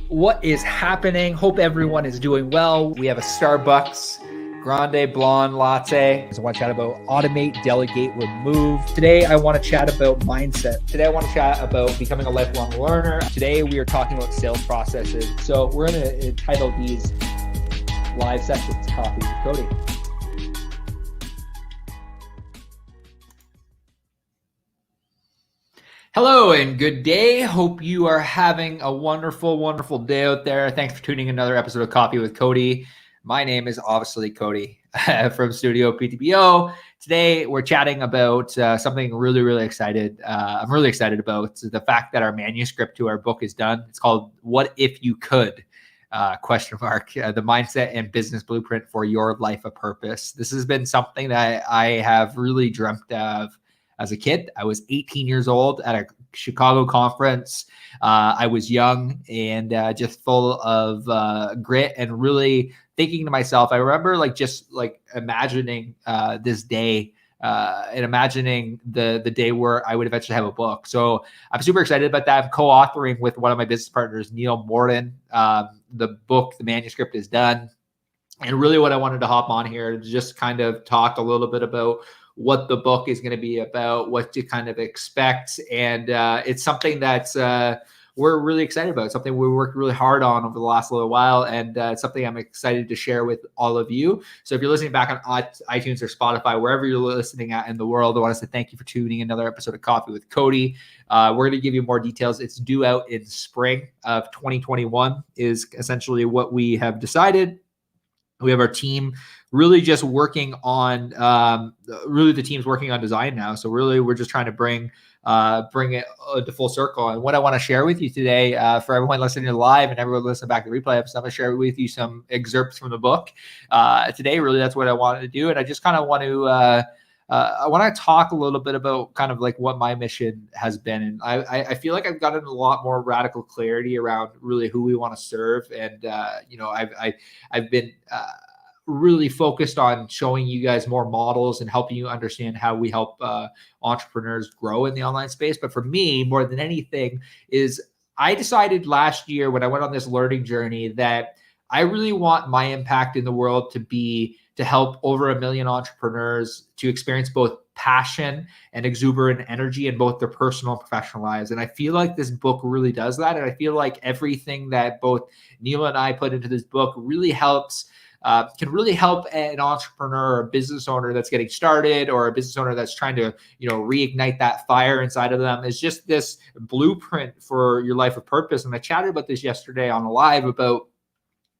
What is happening? Hope everyone is doing well. We have a Starbucks Grande Blonde Latte. So I want to chat about automate, delegate, remove. Today, I want to chat about mindset. Today, I want to chat about becoming a lifelong learner. Today, we are talking about sales processes. So we're going to entitle these live sessions Coffee with Cody. Hello and good day. Hope you are having a wonderful, wonderful day out there. Thanks for tuning in another episode of Coffee with Cody. My name is obviously Cody from StudioPTBO. Today we're chatting about something really excited. I'm really excited about the fact that our manuscript to our book is done. It's called "What If You Could?" The mindset and business blueprint for your life of purpose. This has been something that I have really dreamt of as a kid. I was 18 years old at a Chicago conference. I was young and just full of grit and really thinking to myself. I remember just imagining this day and imagining the day where I would eventually have a book. So I'm super excited about that. I'm co-authoring with one of my business partners, Neil Morton. The book, the manuscript is done. And really what I wanted to hop on here to just kind of talk a little bit about what the book is going to be about, what to kind of expect. And it's something that's we're really excited about. It's something we worked really hard on over the last little while. And it's something I'm excited to share with all of you. So if you're listening back on iTunes or Spotify, wherever you're listening at in the world, I want to say thank you for tuning in another episode of Coffee with Cody. We're going to give you more details. It's due out in spring of 2021 is essentially what we have decided. We have our team really just working on the team's working on design now. So really we're just trying to bring it to full circle. And what I want to share with you today for everyone listening live and everyone listening back to the replay episode, I'm going to share with you some excerpts from the book today. Really, that's what I wanted to do. And I just kind of want to I want to talk a little bit about kind of like what my mission has been. And I feel like I've gotten a lot more radical clarity around really who we want to serve. And, I've been really focused on showing you guys more models and helping you understand how we help entrepreneurs grow in the online space. But for me, more than anything, is I decided last year when I went on this learning journey that I really want my impact in the world to be to help over 1 million entrepreneurs to experience both passion and exuberant energy in both their personal and professional lives. And I feel like this book really does that. And I feel like everything that both Neil and I put into this book really can really help an entrepreneur or a business owner that's getting started or a business owner that's trying to, reignite that fire inside of them. It's just this blueprint for your life of purpose. And I chatted about this yesterday on a live about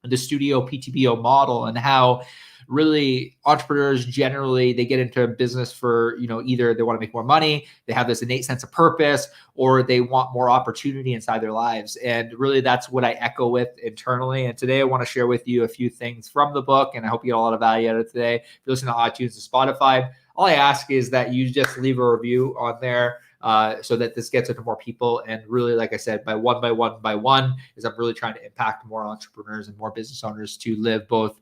the StudioPTBO model and how really entrepreneurs generally they get into business for either they want to make more money, they have this innate sense of purpose, or they want more opportunity inside their lives. And really that's what I echo with internally. And today I want to share with you a few things from the book, and I hope you get a lot of value out of it today. If you listen to iTunes and Spotify, all I ask is that you just leave a review on there so that this gets into more people. And really, like I said, by one, is I'm really trying to impact more entrepreneurs and more business owners to live both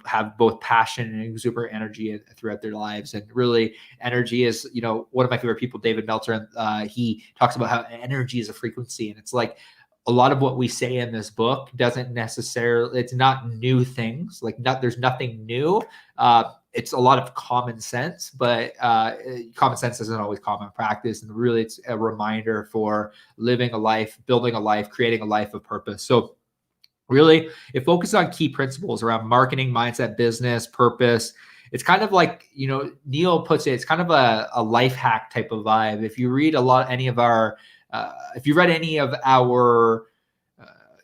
have both passion and exuberant energy throughout their lives. And really energy is, one of my favorite people, David Meltzer, he talks about how energy is a frequency. And it's like a lot of what we say in this book doesn't necessarily, it's not new things. There's nothing new. It's a lot of common sense, but common sense isn't always common practice. And really it's a reminder for living a life, building a life, creating a life of purpose. So really, it focuses on key principles around marketing, mindset, business, purpose. It's kind of like, Neil puts it, it's kind of a life hack type of vibe. If you read if you read any of our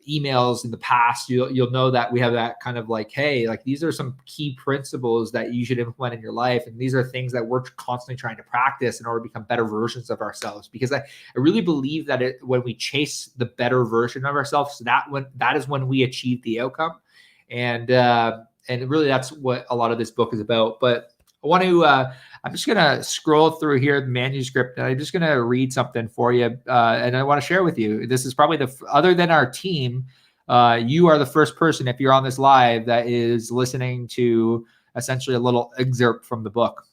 emails in the past, you'll know that we have that kind of like, hey, like these are some key principles that you should implement in your life. And these are things that we're constantly trying to practice in order to become better versions of ourselves. Because I really believe that when we chase the better version of ourselves, that is when we achieve the outcome. And really that's what a lot of this book is about. But I want to, I'm just going to scroll through here the manuscript, and I'm just going to read something for you. And I want to share with you. This is probably other than our team, you are the first person, if you're on this live, that is listening to essentially a little excerpt from the book.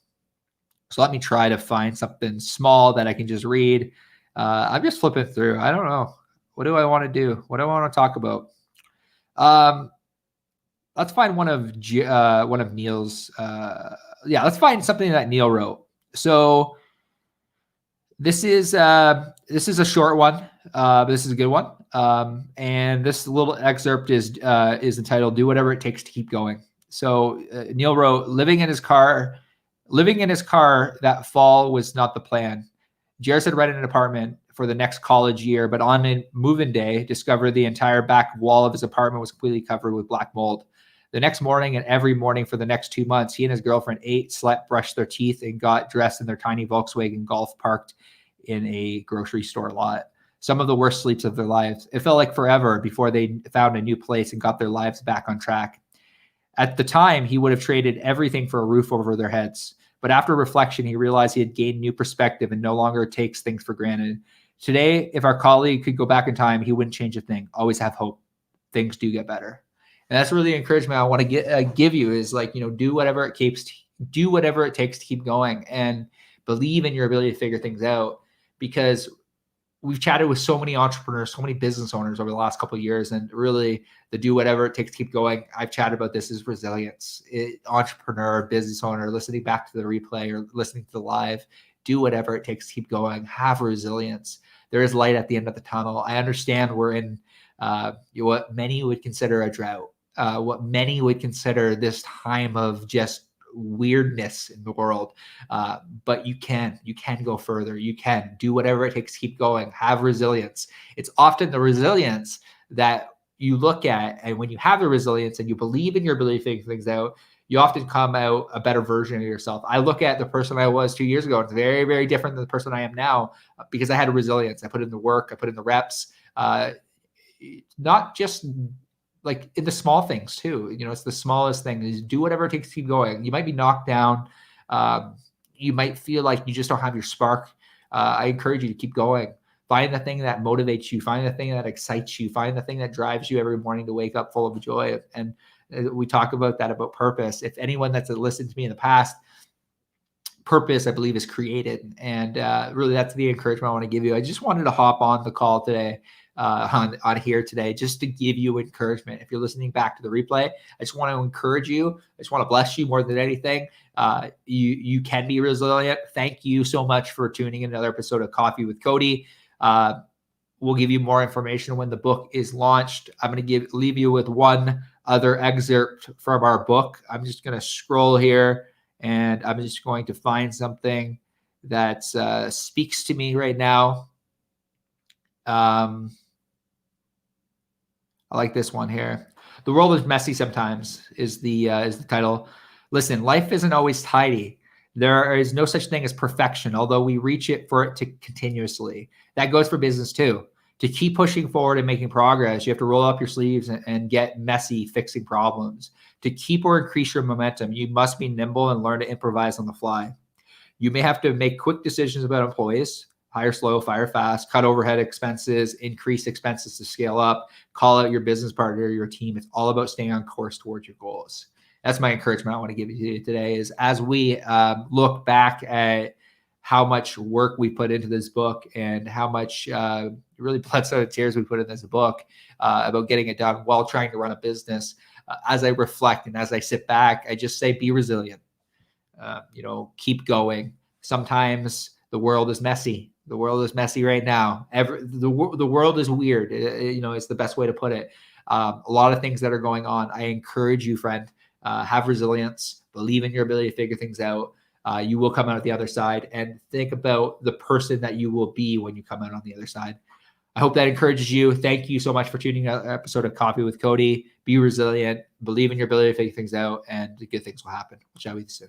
So let me try to find something small that I can just read. I'm just flipping through. I don't know What do I want to do? What do I want to talk about? Let's find one of Neil's. Let's find something that Neil wrote. So this is a short one, but this is a good one. And this little excerpt is entitled "Do Whatever It Takes to Keep Going." So Neil wrote, living in his car that fall was not the plan. Jairus had rented an apartment for the next college year, but on a move-in day, discovered the entire back wall of his apartment was completely covered with black mold. The next morning and every morning for the next 2 months, he and his girlfriend ate, slept, brushed their teeth, and got dressed in their tiny Volkswagen Golf parked in a grocery store lot. Some of the worst sleeps of their lives. It felt like forever before they found a new place and got their lives back on track. At the time, he would have traded everything for a roof over their heads. But after reflection, he realized he had gained new perspective and no longer takes things for granted. Today, if our colleague could go back in time, he wouldn't change a thing. Always have hope. Things do get better. And that's really the encouragement I want to give you is do whatever it takes to keep going and believe in your ability to figure things out, because we've chatted with so many entrepreneurs, so many business owners over the last couple of years, and really the do whatever it takes to keep going. I've chatted about this is resilience. Entrepreneur, business owner, listening back to the replay or listening to the live, do whatever it takes to keep going. Have resilience. There is light at the end of the tunnel. I understand we're in what many would consider a drought, what many would consider this time of just weirdness in the world. But you can go further. You can do whatever it takes to keep going. Have resilience. It's often the resilience that you look at, and when you have the resilience and you believe in your ability to figure things out, you often come out a better version of yourself. I look at the person I was 2 years ago. It's very, very different than the person I am now because I had a resilience. I put in the work. I put in the reps. Not just like in the small things too. It's the smallest thing. Is do whatever it takes to keep going. You might be knocked down. You might feel like you just don't have your spark. I encourage you to keep going. Find the thing that motivates you. Find the thing that excites you. Find the thing that drives you every morning to wake up full of joy. And we talk about that, about purpose. If anyone that's listened to me in the past, purpose, I believe, is created. And really, that's the encouragement I want to give you. I just wanted to hop on the call today, on here today, just to give you encouragement. If you're listening back to the replay, I just want to encourage you. I just want to bless you more than anything. You can be resilient. Thank you so much for tuning in another episode of Coffee with Cody. We'll give you more information when the book is launched. I'm going to leave you with one other excerpt from our book. I'm just going to scroll here, and I'm just going to find something that speaks to me right now. I like this one here. The world is messy sometimes is the title. Listen, life isn't always tidy. There is no such thing as perfection, although we reach it for it to continuously. That goes for business too. To keep pushing forward and making progress, you have to roll up your sleeves and get messy fixing problems. To keep or increase your momentum, you must be nimble and learn to improvise on the fly. You may have to make quick decisions about employees, hire slow, fire fast, cut overhead expenses, increase expenses to scale up, call out your business partner, your team. It's all about staying on course towards your goals. That's my encouragement I want to give you today is as we look back at how much work we put into this book and how much really blood, sweat, and tears we put in this book about getting it done while trying to run a business. As I reflect and as I sit back, I just say, be resilient. Keep going. Sometimes the world is messy. The world is messy right now. The world is weird. It's the best way to put it. A lot of things that are going on. I encourage you, friend, have resilience, believe in your ability to figure things out. You will come out at the other side, and think about the person that you will be when you come out on the other side. I hope that encourages you. Thank you so much for tuning in to an episode of Coffee with Cody. Be resilient, believe in your ability to figure things out, and good things will happen. We'll chat with you soon.